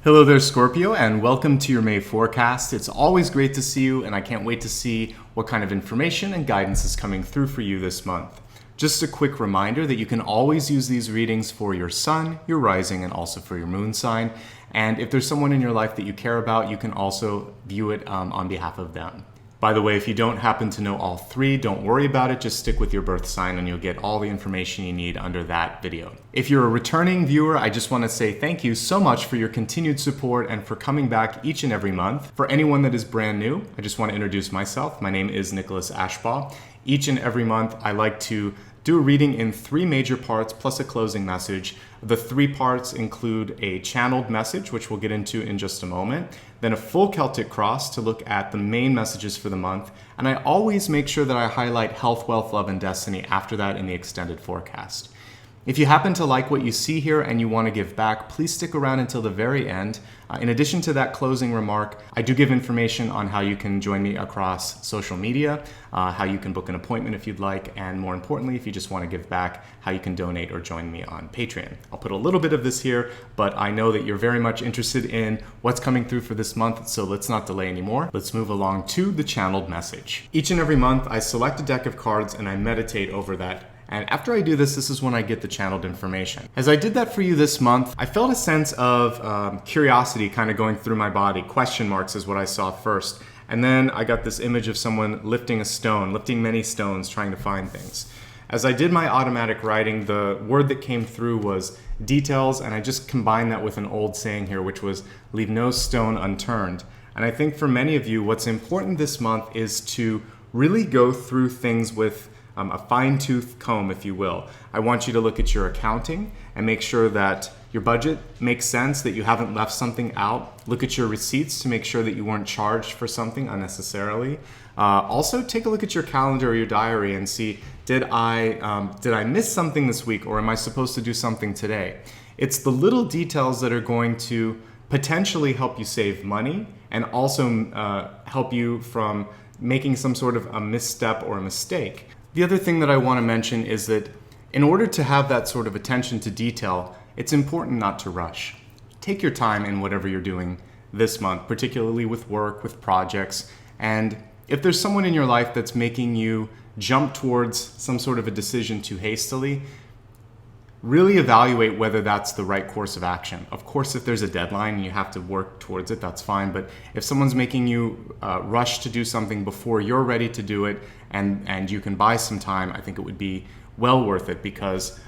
Hello there, Scorpio, and welcome to your May forecast. It's always great to see you, and I can't wait to see what kind of information and guidance is coming through for you this month. Just a quick reminder that you can always use these readings for your sun, your rising, and also for your moon sign. And if there's someone in your life that you care about, you can also view it on behalf of them. By the way, if you don't happen to know all three, don't worry about it. Just stick with your birth sign and you'll get all the information you need under that video. If you're a returning viewer, I just want to say thank you so much for your continued support and for coming back each and every month. For anyone that is brand new, I just want to introduce myself. My name is Nicholas Ashbaugh. Each and every month, I like to do a reading in three major parts plus a closing message. The three parts include a channeled message, which we'll get into in just a moment, then a full Celtic cross to look at the main messages for the month, and I always make sure that I highlight health, wealth, love, and destiny after that in the extended forecast. If you happen to like what you see here and you want to give back, please stick around until the very end. In addition to that closing remark, I do give information on how you can join me across social media, how you can book an appointment if you'd like, and more importantly, if you just want to give back, how you can donate or join me on Patreon. I'll put a little bit of this here, but I know that you're very much interested in what's coming through for this month, so let's not delay anymore. Let's move along to the channeled message. Each and every month, I select a deck of cards and I meditate over that. And after I do this, this is when I get the channeled information. As I did that for you this month, I felt a sense of curiosity kind of going through my body. Question marks is what I saw first. And then I got this image of someone lifting a stone, lifting many stones, trying to find things. As I did my automatic writing, the word that came through was details, and I just combined that with an old saying here, which was leave no stone unturned. And I think for many of you, what's important this month is to really go through things with a fine-tooth comb, if you will. I want you to look at your accounting and make sure that your budget makes sense, that you haven't left something out. Look at your receipts to make sure that you weren't charged for something unnecessarily. Also, take a look at your calendar or your diary and see, did I miss something this week, or am I supposed to do something today? It's the little details that are going to potentially help you save money and also help you from making some sort of a misstep or a mistake. The other thing that I want to mention is that in order to have that sort of attention to detail, it's important not to rush. Take your time in whatever you're doing this month, particularly with work, with projects, and if there's someone in your life that's making you jump towards some sort of a decision too hastily, really evaluate whether that's the right course of action. Of course, if there's a deadline and you have to work towards it, that's fine. But if someone's making you rush to do something before you're ready to do it and you can buy some time, I think it would be well worth it, because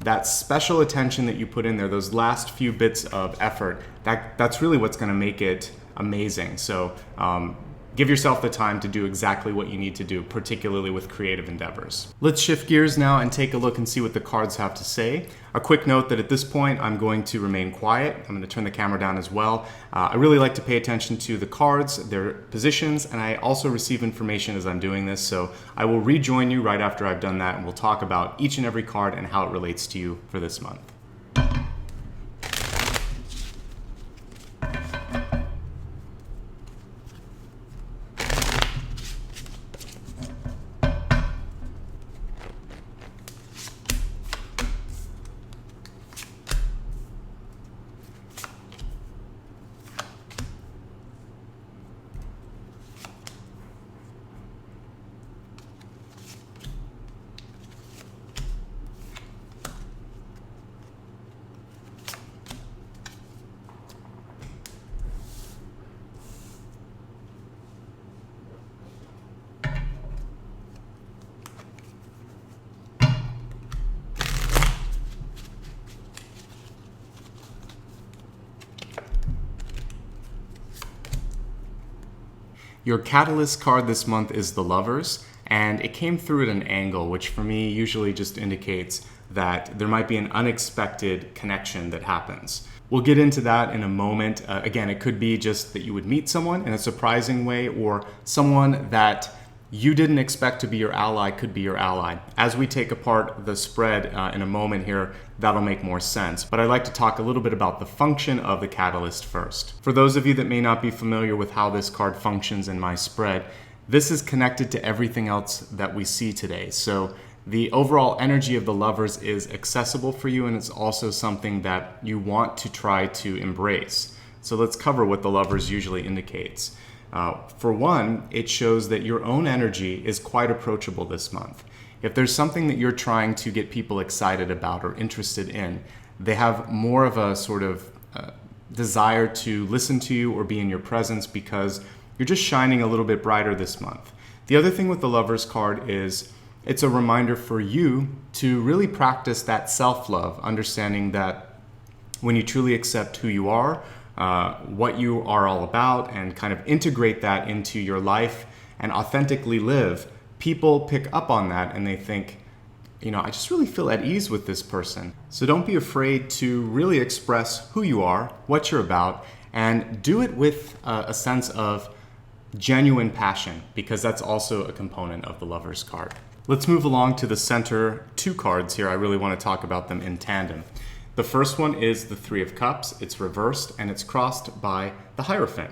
that special attention that you put in there, those last few bits of effort, that's really what's going to make it amazing. So give yourself the time to do exactly what you need to do, particularly with creative endeavors. Let's shift gears now and take a look and see what the cards have to say. A quick note that at this point, I'm going to remain quiet. I'm going to turn the camera down as well. I really like to pay attention to the cards, their positions, and I also receive information as I'm doing this. So I will rejoin you right after I've done that, and we'll talk about each and every card and how it relates to you for this month. Your catalyst card this month is the Lovers, and it came through at an angle, which for me usually just indicates that there might be an unexpected connection that happens. We'll get into that in a moment. Again, it could be just that you would meet someone in a surprising way, or someone that you didn't expect to be your ally could be your ally. As we take apart the spread in a moment here, that'll make more sense. But I'd like to talk a little bit about the function of the catalyst first. For those of you that may not be familiar with how this card functions in my spread, this is connected to everything else that we see today. So the overall energy of the Lovers is accessible for you, and it's also something that you want to try to embrace. So let's cover what the Lovers usually indicates. For one, it shows that your own energy is quite approachable this month. If there's something that you're trying to get people excited about or interested in, they have more of a sort of desire to listen to you or be in your presence because you're just shining a little bit brighter this month. The other thing with the Lovers card is it's a reminder for you to really practice that self-love, understanding that when you truly accept who you are, what you are all about, and kind of integrate that into your life and authentically live, people pick up on that and they think, I just really feel at ease with this person. So don't be afraid to really express who you are, what you're about, and do it with a sense of genuine passion, because that's also a component of the Lovers card. Let's move along to the center two cards here. I really want to talk about them in tandem. The first one is the Three of Cups. It's reversed and it's crossed by the Hierophant.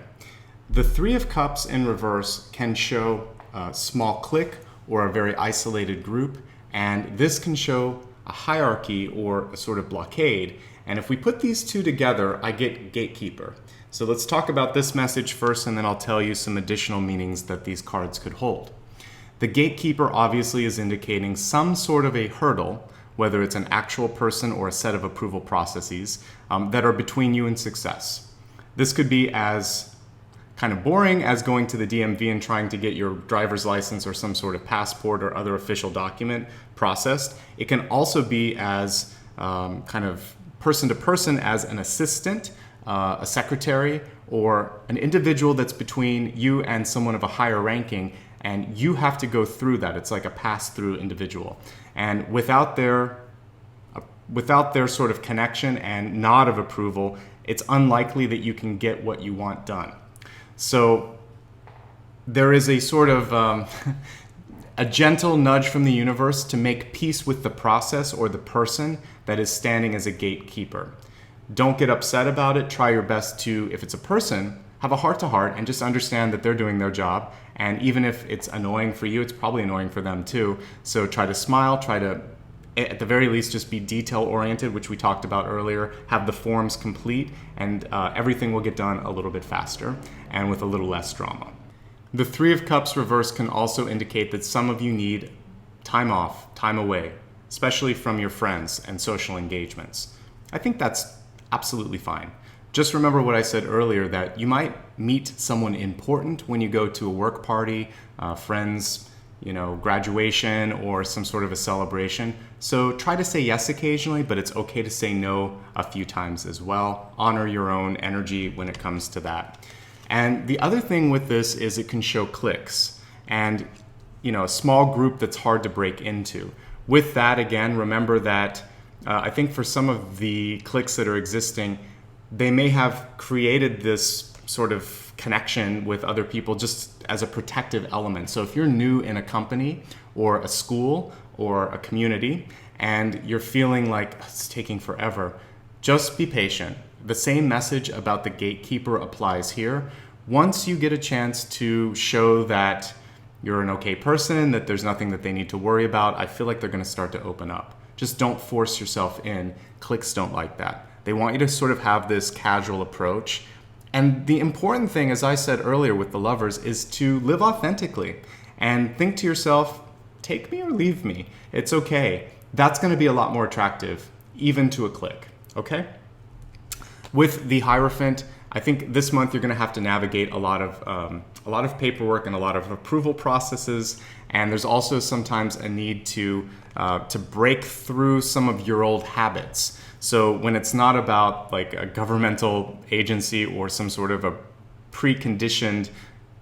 The Three of Cups in reverse can show a small clique or a very isolated group, and this can show a hierarchy or a sort of blockade. And if we put these two together, I get gatekeeper. So let's talk about this message first, and then I'll tell you some additional meanings that these cards could hold. The gatekeeper obviously is indicating some sort of a hurdle, whether it's an actual person or a set of approval processes that are between you and success. This could be as kind of boring as going to the DMV and trying to get your driver's license or some sort of passport or other official document processed. It can also be as kind of person to person, as an assistant, a secretary, or an individual that's between you and someone of a higher ranking, and you have to go through that. It's like a pass-through individual. And without their sort of connection and nod of approval, it's unlikely that you can get what you want done. So there is a sort of a gentle nudge from the universe to make peace with the process or the person that is standing as a gatekeeper. Don't get upset about it. Try your best to, if it's a person, have a heart-to-heart and just understand that they're doing their job. And even if it's annoying for you, it's probably annoying for them too. So try to smile, try to, at the very least, just be detail-oriented, which we talked about earlier, have the forms complete, and everything will get done a little bit faster and with a little less drama. The Three of Cups reverse can also indicate that some of you need time off, time away, especially from your friends and social engagements. I think that's absolutely fine. Just remember what I said earlier, that you might meet someone important when you go to a work party, friends, graduation, or some sort of a celebration. So try to say yes occasionally, but it's okay to say no a few times as well. Honor your own energy when it comes to that. And the other thing with this is it can show cliques and, a small group that's hard to break into. With that, again, remember that I think for some of the cliques that are existing, they may have created this sort of connection with other people just as a protective element. So if you're new in a company or a school or a community and you're feeling like it's taking forever, just be patient. The same message about the gatekeeper applies here. Once you get a chance to show that you're an okay person, that there's nothing that they need to worry about, I feel like they're going to start to open up. Just don't force yourself in. Cliques don't like that. They want you to sort of have this casual approach. And the important thing, as I said earlier with the Lovers, is to live authentically and think to yourself, take me or leave me. It's okay. That's going to be a lot more attractive, even to a clique, okay? With the Hierophant, I think this month you're going to have to navigate a lot of paperwork and a lot of approval processes, and there's also sometimes a need to break through some of your old habits. So when it's not about like a governmental agency or some sort of a preconditioned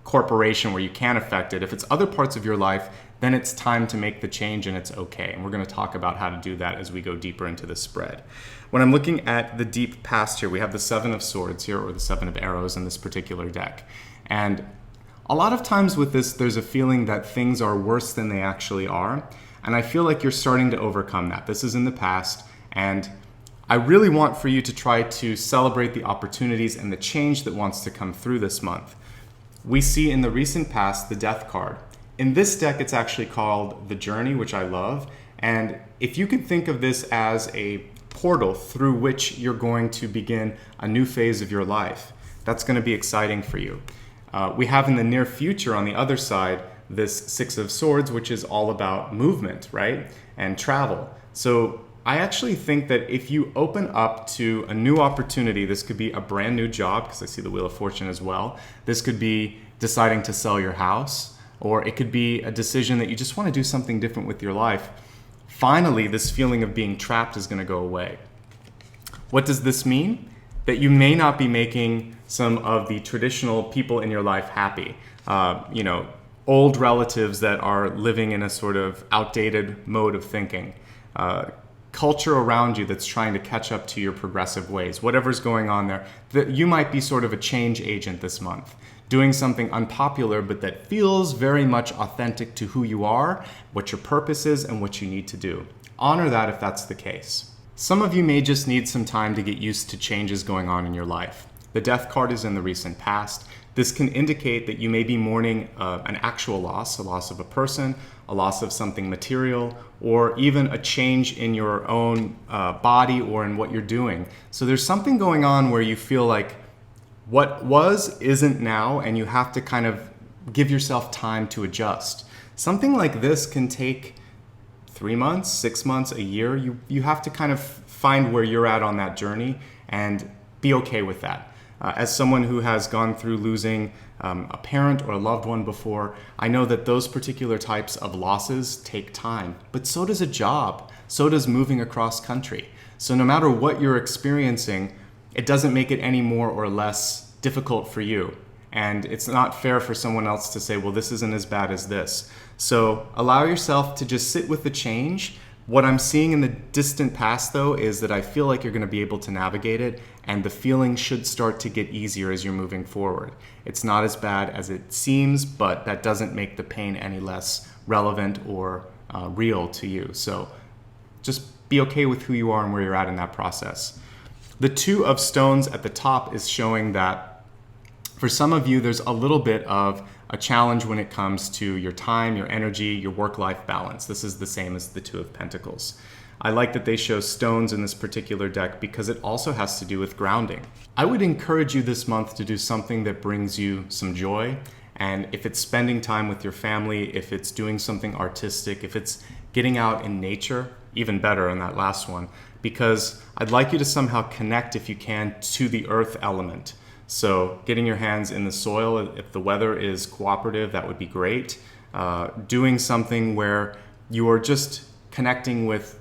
corporation where you can't affect it, if it's other parts of your life, then it's time to make the change and it's okay. And we're going to talk about how to do that as we go deeper into the spread. When I'm looking at the deep past here, we have the Seven of Swords here, or the Seven of Arrows in this particular deck. And a lot of times with this, there's a feeling that things are worse than they actually are. And I feel like you're starting to overcome that. This is in the past, and I really want for you to try to celebrate the opportunities and the change that wants to come through this month. We see in the recent past the Death card. In this deck, it's actually called the Journey, which I love. And if you could think of this as a portal through which you're going to begin a new phase of your life, That's going to be exciting for you. We have in the near future on the other side this Six of Swords, which is all about movement, right? And travel. So I actually think that if you open up to a new opportunity, this could be a brand new job, because I see the Wheel of Fortune as well. This could be deciding to sell your house, or it could be a decision that you just want to do something different with your life. Finally, this feeling of being trapped is going to go away. What does this mean? That you may not be making some of the traditional people in your life happy. Old relatives that are living in a sort of outdated mode of thinking. Culture around you that's trying to catch up to your progressive ways. Whatever's going on there, that you might be sort of a change agent this month, doing something unpopular but that feels very much authentic to who you are, what your purpose is, and what you need to do. Honor that if that's the case. Some of you may just need some time to get used to changes going on in your life. The Death card is in the recent past. This can indicate that you may be mourning an actual loss, a loss of a person, a loss of something material, or even a change in your own body or in what you're doing. So there's something going on where you feel like what was isn't now, and you have to kind of give yourself time to adjust. Something like this can take 3 months, 6 months, a year. You have to kind of find where you're at on that journey and be okay with that. As someone who has gone through losing a parent or a loved one before, I know that those particular types of losses take time, but so does a job, so does moving across country. So no matter what you're experiencing, it doesn't make it any more or less difficult for you. And it's not fair for someone else to say, well, this isn't as bad as this. So allow yourself to just sit with the change. What I'm seeing in the distant past, though, is that I feel like you're going to be able to navigate it, and the feeling should start to get easier as you're moving forward. It's not as bad as it seems, but that doesn't make the pain any less relevant or real to you. So just be okay with who you are and where you're at in that process. The Two of Stones at the top is showing that for some of you, there's a little bit of a challenge when it comes to your time, your energy, your work-life balance. This is the same as the Two of Pentacles. I like that they show stones in this particular deck because it also has to do with grounding. I would encourage you this month to do something that brings you some joy. And if it's spending time with your family, if it's doing something artistic, if it's getting out in nature, even better in that last one, because I'd like you to somehow connect, if you can, to the earth element. So getting your hands in the soil, if the weather is cooperative, that would be great. Doing something where you are just connecting with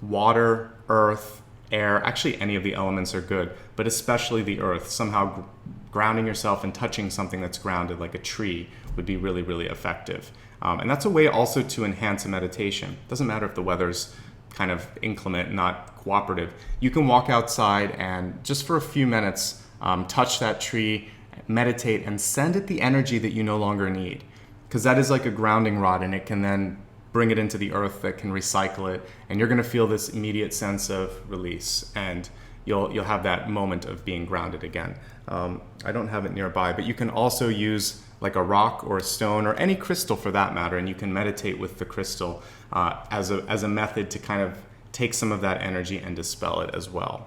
water, earth, air. Actually, any of the elements are good, but especially the earth. Somehow grounding yourself and touching something that's grounded, like a tree, would be really, really effective. And that's a way also to enhance a meditation. Doesn't matter if the weather's kind of inclement, not cooperative. You can walk outside and just for a few minutes, touch that tree, meditate, and send it the energy that you no longer need. Because that is like a grounding rod, and it can then bring it into the earth that can recycle it, and you're going to feel this immediate sense of release, and you'll have that moment of being grounded again. I don't have it nearby, but you can also use like a rock or a stone or any crystal for that matter, and you can meditate with the crystal as a method to kind of take some of that energy and dispel it as well.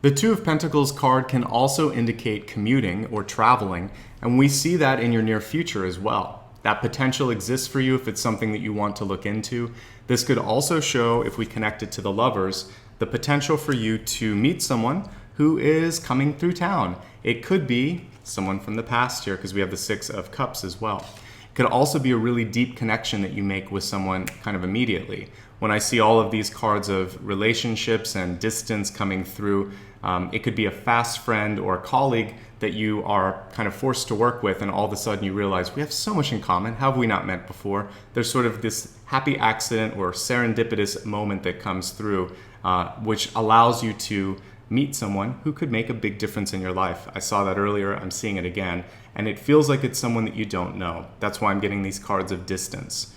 The Two of Pentacles card can also indicate commuting or traveling, and we see that in your near future as well. That potential exists for you if it's something that you want to look into. This could also show, if we connect it to the Lovers, the potential for you to meet someone who is coming through town. It could be someone from the past here, because we have the Six of Cups as well. It could also be a really deep connection that you make with someone kind of immediately. When I see all of these cards of relationships and distance coming through, it could be a fast friend or a colleague that you are kind of forced to work with, and all of a sudden you realize we have so much in common. How have we not met before? There's sort of this happy accident or serendipitous moment that comes through, which allows you to meet someone who could make a big difference in your life. I saw that earlier, I'm seeing it again, and it feels like it's someone that you don't know. That's why I'm getting these cards of distance.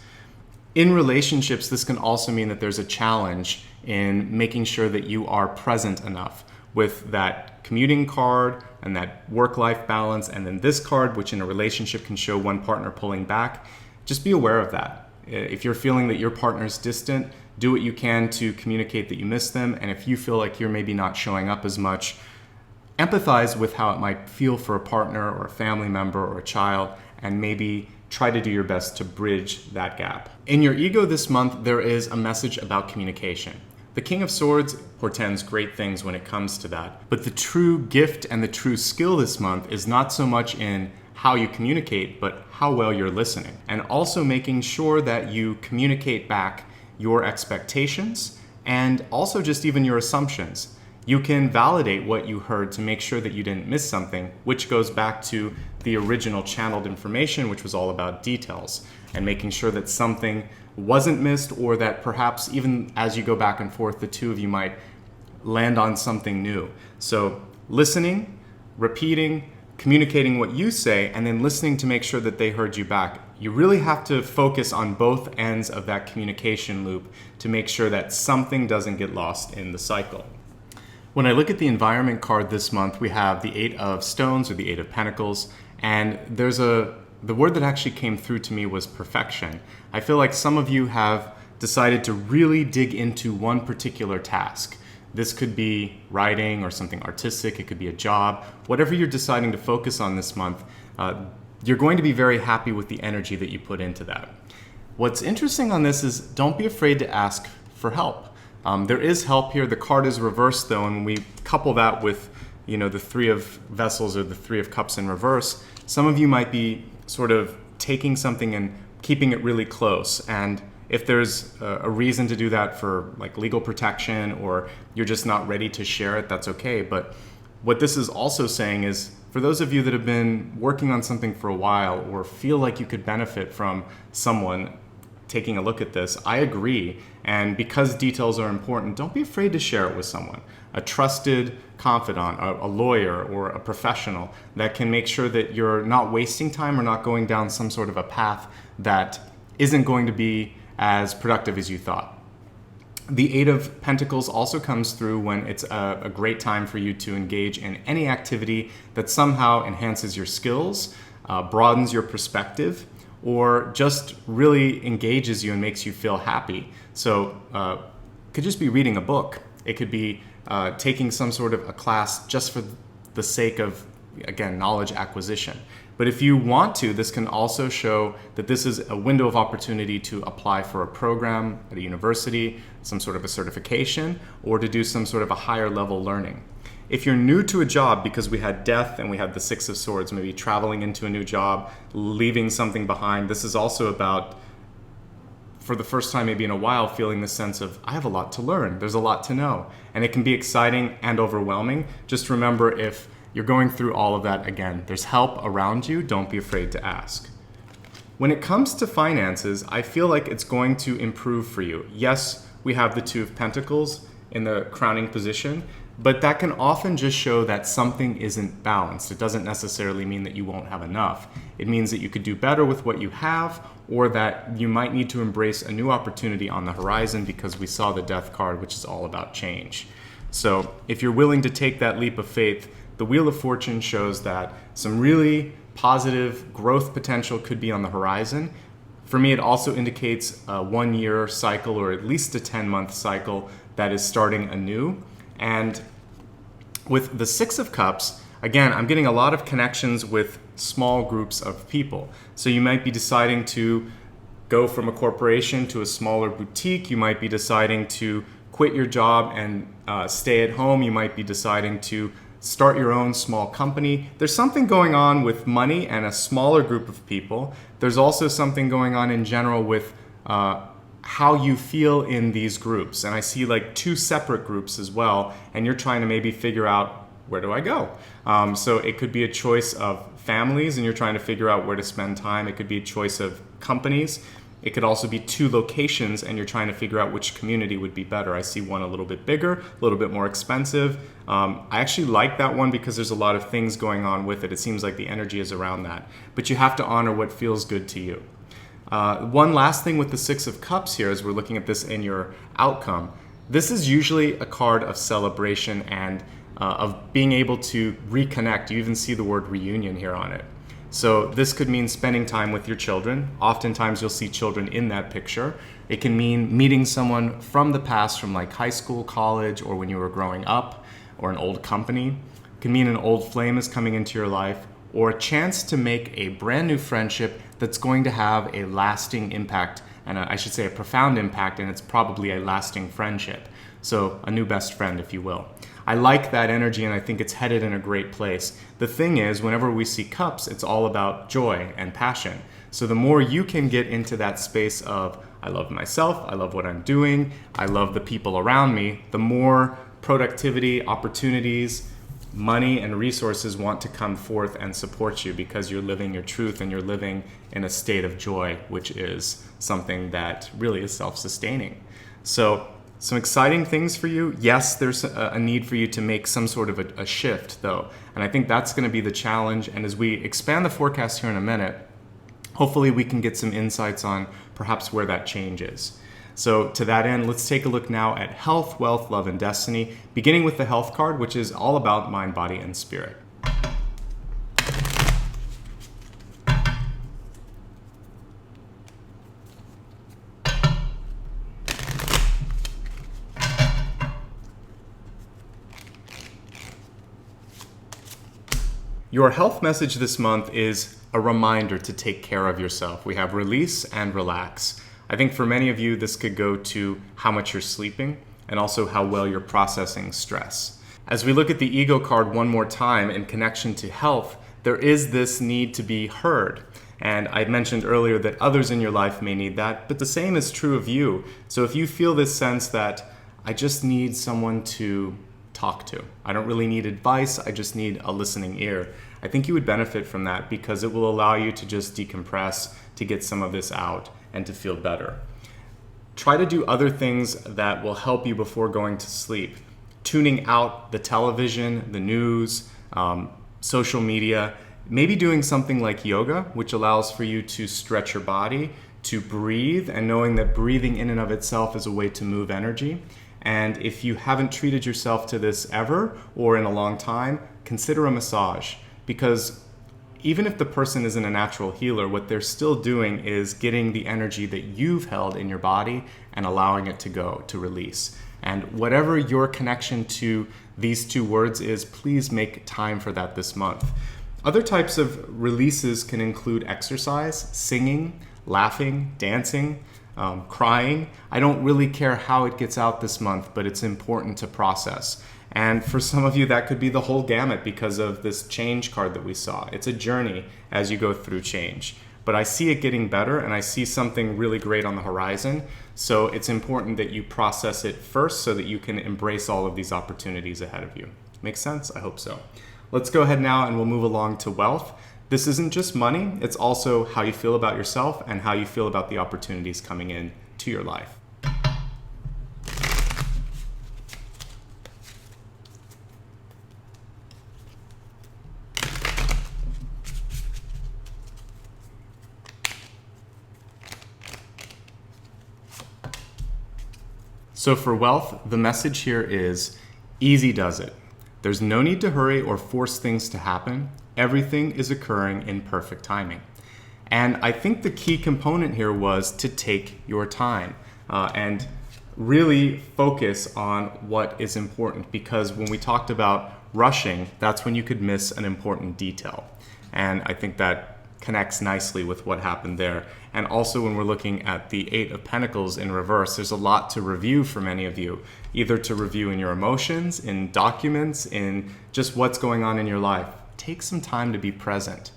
In relationships, this can also mean that there's a challenge in making sure that you are present enough with that commuting card and that work-life balance, and then this card, which in a relationship can show one partner pulling back. Just be aware of that. If you're feeling that your partner's distant, do what you can to communicate that you miss them, and if you feel like you're maybe not showing up as much, empathize with how it might feel for a partner or a family member or a child, and maybe try to do your best to bridge that gap. In your ego this month, there is a message about communication. The King of Swords portends great things when it comes to that, but the true gift and the true skill this month is not so much in how you communicate, but how well you're listening, and also making sure that you communicate back your expectations and also just even your assumptions. You can validate what you heard to make sure that you didn't miss something, which goes back to the original channeled information, which was all about details and making sure that something wasn't missed, or that perhaps even as you go back and forth, the two of you might land on something new. So listening, repeating, communicating what you say, and then listening to make sure that they heard you back. You really have to focus on both ends of that communication loop to make sure that something doesn't get lost in the cycle. When I look at the environment card this month, we have the 8 of Stones, or the 8 of Pentacles, and the word that actually came through to me was perfection. I feel like some of you have decided to really dig into one particular task. This could be writing or something artistic, it could be a job. Whatever you're deciding to focus on this month, you're going to be very happy with the energy that you put into that. What's interesting on this is don't be afraid to ask for help. There is help here. The card is reversed though, and when we couple that with the 3 of Vessels or the 3 of Cups in reverse, some of you might be sort of taking something and keeping it really close. And if there's a reason to do that for like legal protection, or you're just not ready to share it, that's okay. But what this is also saying is, for those of you that have been working on something for a while or feel like you could benefit from someone taking a look at this, I agree. And because details are important, don't be afraid to share it with someone, a trusted confidant, a lawyer, or a professional that can make sure that you're not wasting time or not going down some sort of a path that isn't going to be as productive as you thought. The 8 of Pentacles also comes through when it's a great time for you to engage in any activity that somehow enhances your skills, broadens your perspective, or just really engages you and makes you feel happy. So it could just be reading a book. It could be taking some sort of a class just for the sake of, again, knowledge acquisition. But if you want to, this can also show that this is a window of opportunity to apply for a program at a university, some sort of a certification, or to do some sort of a higher level learning. If you're new to a job, because we had Death and we had the 6 of Swords, maybe traveling into a new job, leaving something behind, this is also about, for the first time maybe in a while, feeling the sense of, I have a lot to learn, there's a lot to know. And it can be exciting and overwhelming. Just remember, if you're going through all of that, again, there's help around you, don't be afraid to ask. When it comes to finances, I feel like it's going to improve for you. Yes, we have the 2 of Pentacles in the crowning position, but that can often just show that something isn't balanced. It doesn't necessarily mean that you won't have enough. It means that you could do better with what you have, or that you might need to embrace a new opportunity on the horizon, because we saw the Death card, which is all about change. So if you're willing to take that leap of faith, the Wheel of Fortune shows that some really positive growth potential could be on the horizon. For me, it also indicates a 1-year cycle, or at least a 10-month cycle that is starting anew. And with the 6 of Cups, again, I'm getting a lot of connections with small groups of people. So you might be deciding to go from a corporation to a smaller boutique. You might be deciding to quit your job and stay at home. You might be deciding to start your own small company. There's something going on with money and a smaller group of people. There's also something going on in general with how you feel in these groups. And I see like 2 separate groups as well, and you're trying to maybe figure out, where do I go? So it could be a choice of families, and you're trying to figure out where to spend time. It could be a choice of companies. It could also be 2 locations, and you're trying to figure out which community would be better. I see one a little bit bigger, a little bit more expensive. I actually like that one because there's a lot of things going on with it. It seems like the energy is around that. But you have to honor what feels good to you. One last thing with the 6 of Cups here, as we're looking at this in your outcome, this is usually a card of celebration and of being able to reconnect. You even see the word reunion here on it. So this could mean spending time with your children. Oftentimes you'll see children in that picture. It can mean meeting someone from the past, from like high school, college, or when you were growing up, or an old company. It can mean an old flame is coming into your life, or a chance to make a brand new friendship that's going to have a lasting impact, and I should say a profound impact, and it's probably a lasting friendship. So a new best friend, if you will. I like that energy, and I think it's headed in a great place. The thing is, whenever we see cups, it's all about joy and passion. So the more you can get into that space of, I love myself, I love what I'm doing, I love the people around me, the more productivity, opportunities, money, and resources want to come forth and support you, because you're living your truth and you're living in a state of joy, which is something that really is self-sustaining. So some exciting things for you. Yes, there's a need for you to make some sort of a shift, though. And I think that's going to be the challenge. And as we expand the forecast here in a minute, hopefully we can get some insights on perhaps where that change is. So to that end, let's take a look now at health, wealth, love, and destiny, beginning with the health card, which is all about mind, body, and spirit. Your health message this month is a reminder to take care of yourself. We have release and relax. I think for many of you, this could go to how much you're sleeping and also how well you're processing stress. As we look at the ego card one more time in connection to health, there is this need to be heard. And I mentioned earlier that others in your life may need that, but the same is true of you. So if you feel this sense that I just need someone to talk to, I don't really need advice, I just need a listening ear, I think you would benefit from that, because it will allow you to just decompress, to get some of this out, and to feel better. Try to do other things that will help you before going to sleep. Tuning out the television, the news, social media, maybe doing something like yoga, which allows for you to stretch your body, to breathe, and knowing that breathing in and of itself is a way to move energy. And if you haven't treated yourself to this ever or in a long time, consider a massage, because even if the person isn't a natural healer, what they're still doing is getting the energy that you've held in your body and allowing it to go, to release. And whatever your connection to these two words is, please make time for that this month. Other types of releases can include exercise, singing, laughing, dancing, crying. I don't really care how it gets out this month, but it's important to process. And for some of you, that could be the whole gamut because of this change card that we saw. It's a journey as you go through change. But I see it getting better, and I see something really great on the horizon. So it's important that you process it first so that you can embrace all of these opportunities ahead of you. Makes sense? I hope so. Let's go ahead now and we'll move along to wealth. This isn't just money, it's also how you feel about yourself and how you feel about the opportunities coming in to your life. So for wealth, the message here is easy does it. There's no need to hurry or force things to happen. Everything is occurring in perfect timing. And I think the key component here was to take your time and really focus on what is important, because when we talked about rushing, that's when you could miss an important detail. And I think that connects nicely with what happened there. And also when we're looking at the Eight of Pentacles in reverse, there's a lot to review for many of you, either to review in your emotions, in documents, in just what's going on in your life. Take some time to be present.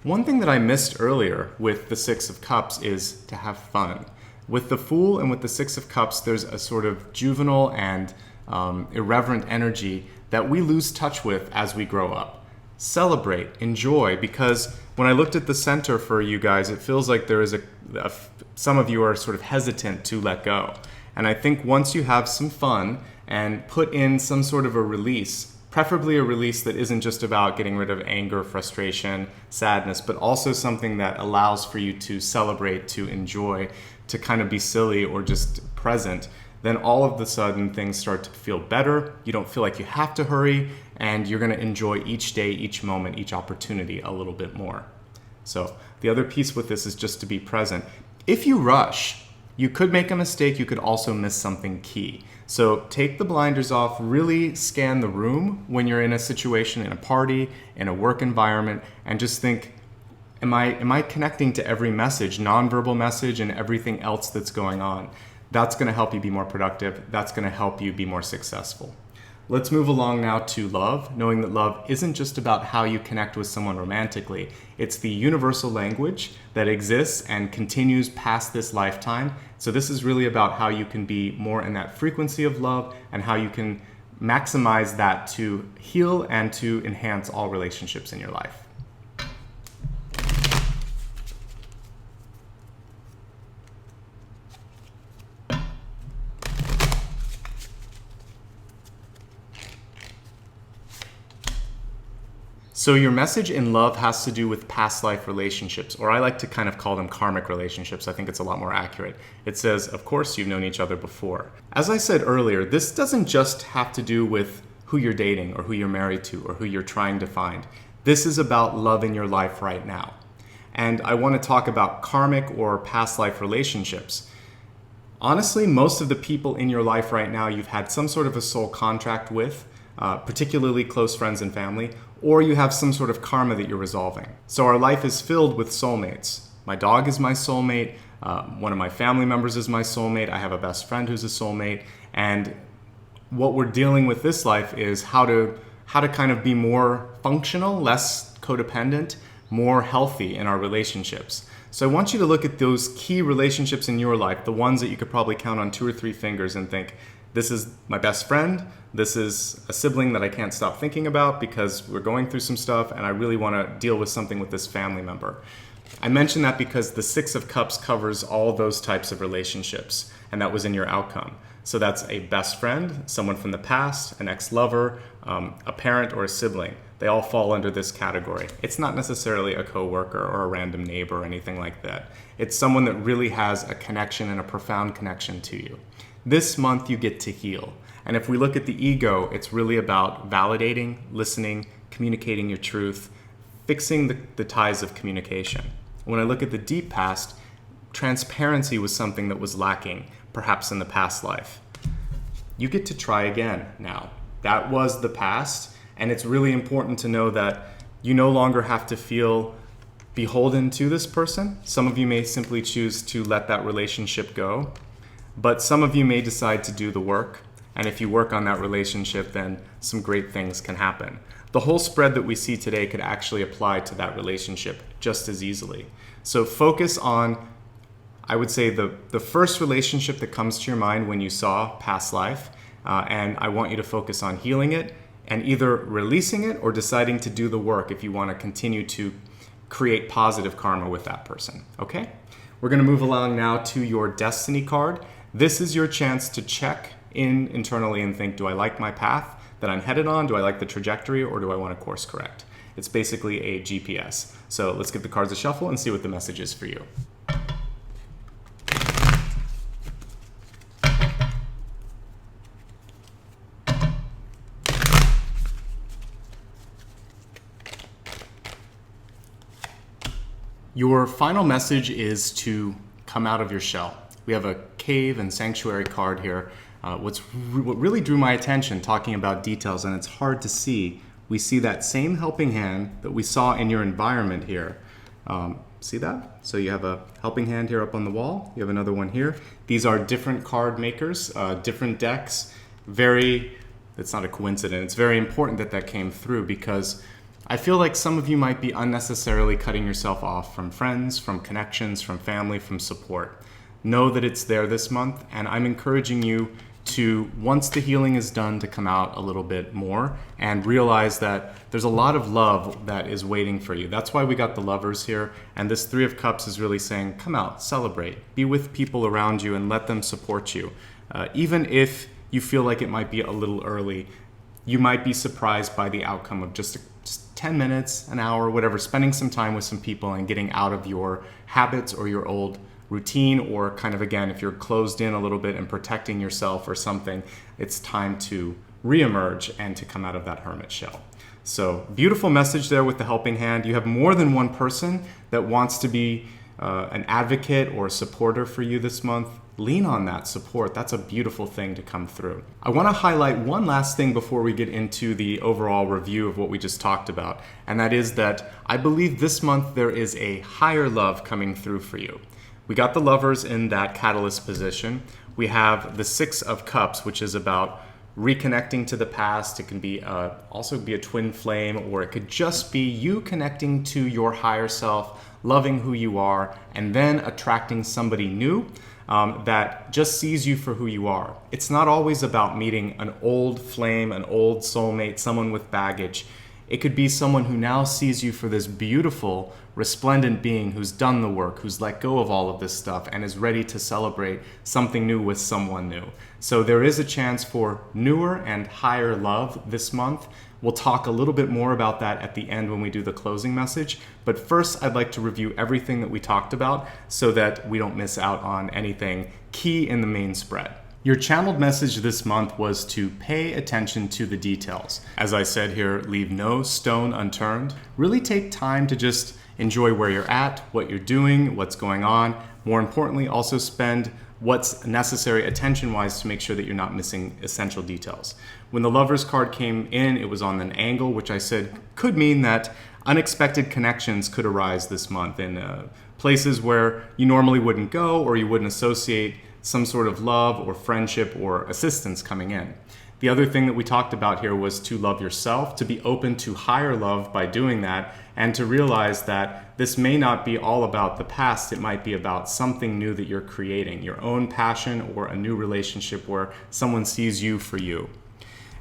One thing that I missed earlier with the Six of Cups is to have fun. With the Fool and with the Six of Cups, there's a sort of juvenile and irreverent energy that we lose touch with as we grow up. Celebrate, enjoy, because when I looked at the center for you guys, it feels like there is some of you are sort of hesitant to let go. And I think once you have some fun and put in some sort of a release, preferably a release that isn't just about getting rid of anger, frustration, sadness, but also something that allows for you to celebrate, to enjoy, to kind of be silly or just present, then all of a sudden things start to feel better. You don't feel like you have to hurry, and you're going to enjoy each day, each moment, each opportunity a little bit more. So the other piece with this is just to be present. If you rush, You could make a mistake, you could also miss something key. So take the blinders off, really scan the room when you're in a situation, in a party, in a work environment, and just think, am I connecting to every message, nonverbal message, and everything else that's going on? That's gonna help you be more productive. That's gonna help you be more successful. Let's move along now to love, knowing that love isn't just about how you connect with someone romantically. It's the universal language that exists and continues past this lifetime. So this is really about how you can be more in that frequency of love and how you can maximize that to heal and to enhance all relationships in your life. So your message in love has to do with past life relationships, or I like to kind of call them karmic relationships. I think it's a lot more accurate. It says, of course, you've known each other before. As I said earlier, this doesn't just have to do with who you're dating or who you're married to or who you're trying to find. This is about love in your life right now. And I want to talk about karmic or past life relationships. Honestly, most of the people in your life right now you've had some sort of a soul contract with, particularly close friends and family, or you have some sort of karma that you're resolving. So our life is filled with soulmates. My dog is my soulmate. One of my family members is my soulmate. I have a best friend who's a soulmate. And what we're dealing with this life is how to kind of be more functional, less codependent, more healthy in our relationships. So I want you to look at those key relationships in your life, the ones that you could probably count on 2 or 3 fingers and think, this is my best friend, this is a sibling that I can't stop thinking about because we're going through some stuff and I really want to deal with something with this family member. I mention that because the 6 of Cups covers all those types of relationships, and that was in your outcome. So that's a best friend, someone from the past, an ex-lover, a parent, or a sibling. They all fall under this category. It's not necessarily a coworker or a random neighbor or anything like that. It's someone that really has a connection and a profound connection to you. This month you get to heal. And if we look at the ego, it's really about validating, listening, communicating your truth, fixing the ties of communication. When I look at the deep past, transparency was something that was lacking, perhaps in the past life. You get to try again now. That was the past, and it's really important to know that you no longer have to feel beholden to this person. Some of you may simply choose to let that relationship go, but some of you may decide to do the work. And if you work on that relationship, then some great things can happen. The whole spread that we see today could actually apply to that relationship just as easily. So focus on, I would say, the first relationship that comes to your mind when you saw past life. And I want you to focus on healing it and either releasing it or deciding to do the work if you want to continue to create positive karma with that person. Okay? We're going to move along now to your destiny card. This is your chance to check in internally and think, do I like my path that I'm headed on? Do I like the trajectory, or do I want to course correct? It's basically a GPS. So let's give the cards a shuffle and see what the message is for you. Your final message is to come out of your shell. We have a cave and sanctuary card here. What really drew my attention, talking about details, and it's hard to see, we see that same helping hand that we saw in your environment here. See that? So you have a helping hand here up on the wall. You have another one here. These are different card makers, different decks. It's not a coincidence. It's very important that that came through because I feel like some of you might be unnecessarily cutting yourself off from friends, from connections, from family, from support. Know that it's there this month, and I'm encouraging you to, once the healing is done, to come out a little bit more and realize that there's a lot of love that is waiting for you. That's why we got the lovers here, and this 3 of Cups is really saying, come out, celebrate, be with people around you and let them support you. Even if you feel like it might be a little early, you might be surprised by the outcome of just 10 minutes, an hour, whatever, spending some time with some people and getting out of your habits or your old routine, or kind of, again, if you're closed in a little bit and protecting yourself or something, it's time to reemerge and to come out of that hermit shell. So beautiful message there with the helping hand. You have more than one person that wants to be an advocate or a supporter for you this month. lean on that support. That's a beautiful thing to come through. I want to highlight one last thing before we get into the overall review of what we just talked about, and that is that I believe this month there is a higher love coming through for you. We got the Lovers in that catalyst position. We have the Six of Cups, which is about reconnecting to the past. It can be also be a twin flame, or it could just be you connecting to your higher self, loving who you are, and then attracting somebody new that just sees you for who you are. It's not always about meeting an old flame, an old soulmate, someone with baggage. It could be someone who now sees you for this beautiful, resplendent being who's done the work, who's let go of all of this stuff, and is ready to celebrate something new with someone new. So there is a chance for newer and higher love this month. We'll talk a little bit more about that at the end when we do the closing message. But first, I'd like to review everything that we talked about so that we don't miss out on anything key in the main spread. Your channeled message this month was to pay attention to the details. As I said here, leave no stone unturned. Really take time to just enjoy where you're at, what you're doing, what's going on. More importantly, also spend what's necessary attention-wise to make sure that you're not missing essential details. When the Lovers card came in, it was on an angle, which I said could mean that unexpected connections could arise this month in places where you normally wouldn't go, or you wouldn't associate some sort of love or friendship or assistance coming in. The other thing that we talked about here was to love yourself, to be open to higher love by doing that, and to realize that this may not be all about the past. It might be about something new that you're creating, your own passion or a new relationship where someone sees you for you.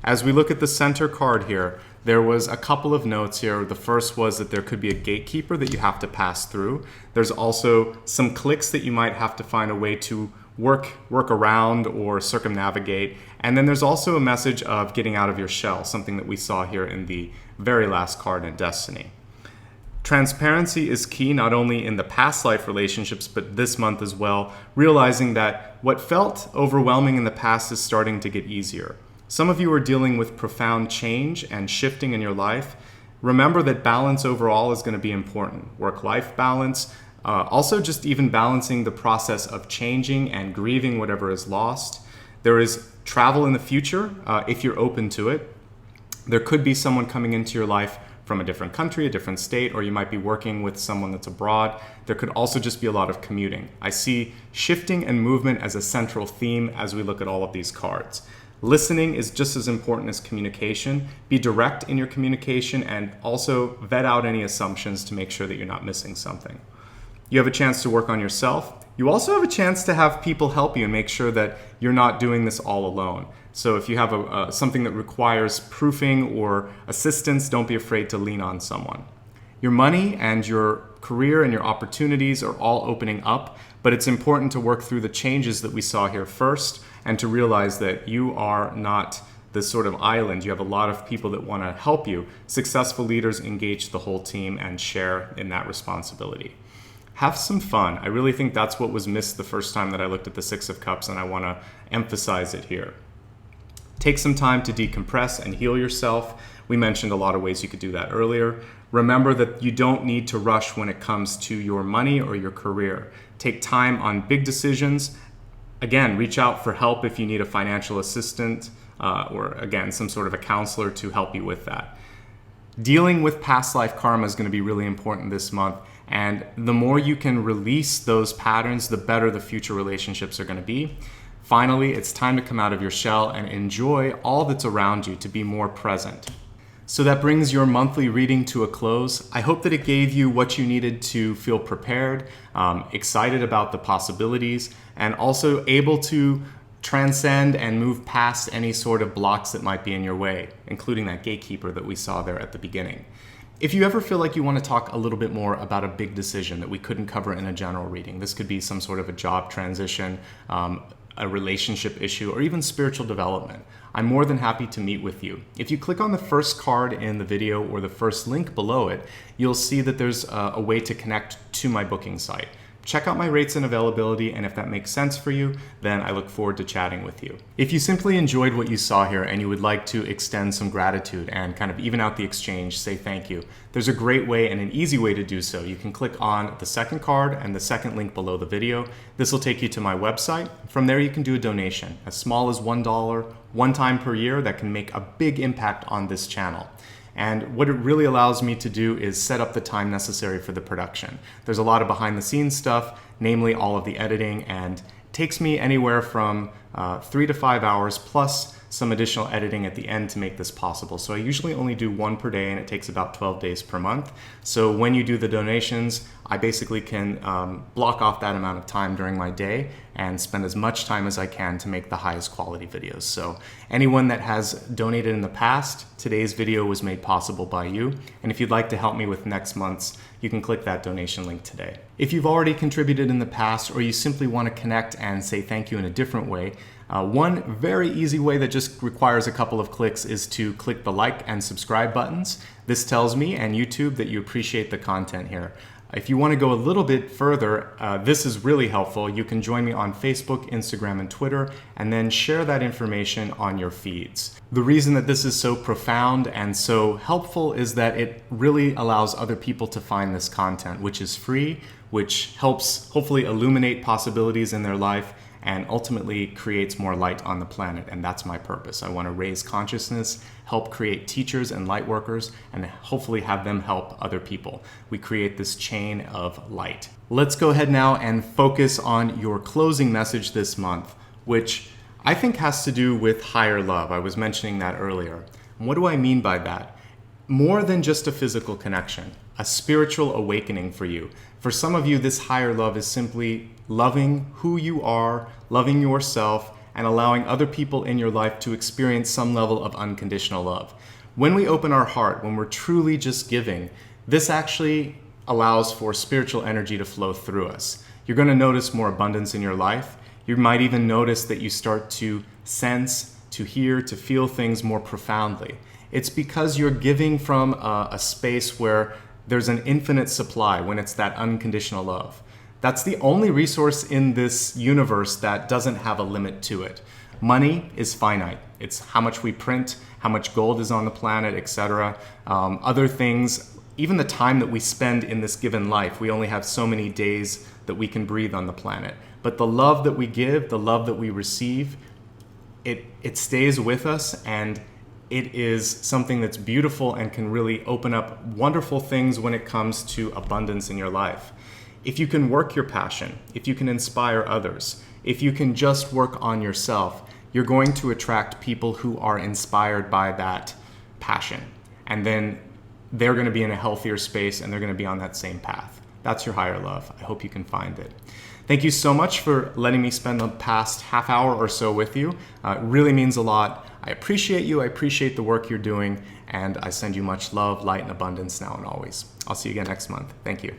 As we look at the center card here, there was a couple of notes here. The first was that there could be a gatekeeper that you have to pass through. There's also some clicks that you might have to find a way to work around or circumnavigate. And then there's also a message of getting out of your shell, something that we saw here in the very last card in Destiny. Transparency is key, not only in the past life relationships, but this month as well, realizing that what felt overwhelming in the past is starting to get easier. Some of you are dealing with profound change and shifting in your life. Remember that balance overall is going to be important. Work-life balance, also just even balancing the process of changing and grieving whatever is lost. There is travel in the future if you're open to it. There could be someone coming into your life from a different country, a different state, or you might be working with someone that's abroad. There could also just be a lot of commuting. I see shifting and movement as a central theme as we look at all of these cards. Listening is just as important as communication. Be direct in your communication and also vet out any assumptions to make sure that you're not missing something. You have a chance to work on yourself. You also have a chance to have people help you and make sure that you're not doing this all alone. So if you have something that requires proofing or assistance, don't be afraid to lean on someone. Your money and your career and your opportunities are all opening up, but it's important to work through the changes that we saw here first and to realize that you are not this sort of island. You have a lot of people that want to help you. Successful leaders engage the whole team and share in that responsibility. Have some fun. I really think that's what was missed the first time that I looked at the Six of Cups, and I want to emphasize it here. Take some time to decompress and heal yourself. We mentioned a lot of ways you could do that earlier. Remember that you don't need to rush when it comes to your money or your career. Take time on big decisions. Again, reach out for help if you need a financial assistant or, again, some sort of a counselor to help you with that. Dealing with past life karma is going to be really important this month. And the more you can release those patterns, the better the future relationships are going to be. Finally, it's time to come out of your shell and enjoy all that's around you, to be more present. So that brings your monthly reading to a close. I hope that it gave you what you needed to feel prepared, excited about the possibilities, and also able to transcend and move past any sort of blocks that might be in your way, including that gatekeeper that we saw there at the beginning. If you ever feel like you want to talk a little bit more about a big decision that we couldn't cover in a general reading, this could be some sort of a job transition, a relationship issue, or even spiritual development, I'm more than happy to meet with you. If you click on the first card in the video or the first link below it, you'll see that there's a way to connect to my booking site. check out my rates and availability, and if that makes sense for you, then I look forward to chatting with you. If you simply enjoyed what you saw here and you would like to extend some gratitude and kind of even out the exchange, say thank you, there's a great way and an easy way to do so. You can click on the second card and the second link below the video. This will take you to my website. From there, you can do a donation as small as $1, one time per year, that can make a big impact on this channel. And what it really allows me to do is set up the time necessary for the production. There's a lot of behind the scenes stuff, namely all of the editing, and it takes me anywhere from 3 to 5 hours plus some additional editing at the end to make this possible. So I usually only do one per day, and it takes about 12 days per month. So when you do the donations, I basically can block off that amount of time during my day and spend as much time as I can to make the highest quality videos. So anyone that has donated in the past, today's video was made possible by you. And if you'd like to help me with next month's, you can click that donation link today. If you've already contributed in the past, or you simply want to connect and say thank you in a different way, one very easy way that just requires a couple of clicks is to click the like and subscribe buttons. This tells me and YouTube that you appreciate the content here. If you want to go a little bit further, this is really helpful. You can join me on Facebook, Instagram, and Twitter, and then share that information on your feeds. The reason that this is so profound and so helpful is that it really allows other people to find this content, which is free, which helps hopefully illuminate possibilities in their life and ultimately creates more light on the planet. And that's my purpose. I want to raise consciousness, help create teachers and light workers, and hopefully have them help other people. We create this chain of light. Let's go ahead now and focus on your closing message this month, which I think has to do with higher love. I was mentioning that earlier. And what do I mean by that? More than just a physical connection, a spiritual awakening for you. For some of you, this higher love is simply loving who you are, loving yourself, and allowing other people in your life to experience some level of unconditional love. When we open our heart, when we're truly just giving, this actually allows for spiritual energy to flow through us. You're going to notice more abundance in your life. You might even notice that you start to sense, to hear, to feel things more profoundly. It's because you're giving from a space where there's an infinite supply, when it's that unconditional love. That's the only resource in this universe that doesn't have a limit to it. Money is finite. It's how much we print, how much gold is on the planet, etc. Other things, even the time that we spend in this given life, we only have so many days that we can breathe on the planet. But the love that we give, the love that we receive, it stays with us, and it is something that's beautiful and can really open up wonderful things when it comes to abundance in your life. If you can work your passion, if you can inspire others, if you can just work on yourself, you're going to attract people who are inspired by that passion. And then they're going to be in a healthier space, and they're going to be on that same path. That's your higher love. I hope you can find it. Thank you so much for letting me spend the past half hour or so with you. It really means a lot. I appreciate you. I appreciate the work you're doing. And I send you much love, light, and abundance now and always. I'll see you again next month. Thank you.